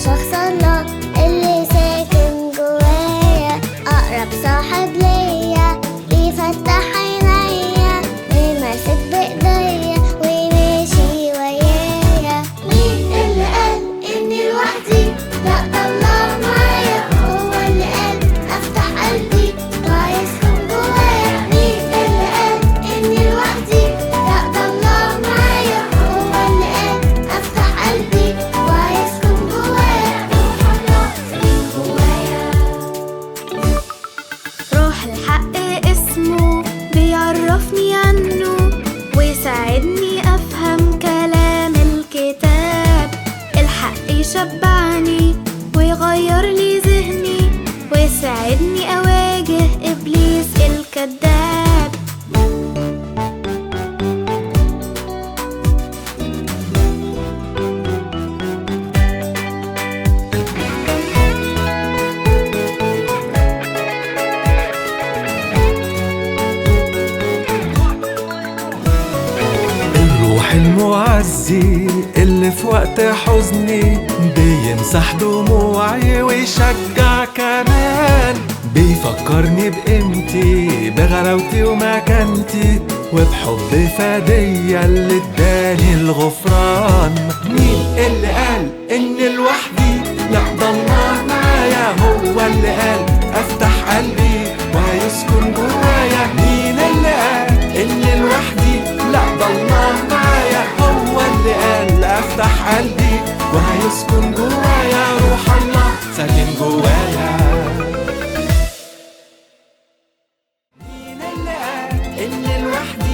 شخص الله اللي ساكن جوايا، أقرب صاحب ليا بيفتح عينيا ويمسك بإيديا ويمشي ويايا. مين اللي قال إني لوحدي؟ لأ ده الله معايا، هو اللي قال أفتح قلبي ويسكن جوايا. مين اللي قال إني لوحدي؟ لأ ده الله معايا، هو اللي قال أفتح قلبي ويسكن جوايا. روح الله ساكن جوايا. روح الحق اسمه بيعرفني عنه ويساعدني أفهم كلام الكتاب. الحق يشبعني ويغير لي ذهني ويساعدني أواجه إبليس الكذاب. الروح المعزي اللي في وقت حزني بيمسح دموعي ويشجع كمان، بيفكرني بقيمتي بغلاوتي ومكانتي وبحب فدية اللي اداني الغفران. مين اللي قال اني لوحدي؟ لا ده الله معايا، هو اللي قال افتح قلبي وهيسكن جوايا. مين اللي قال اني لوحدي؟ لا ده الله معايا، هو اللي قال افتح قلبي وهيسكن جوايا. روح الله ساكن جوايا. مين اللي قال اني لوحدي؟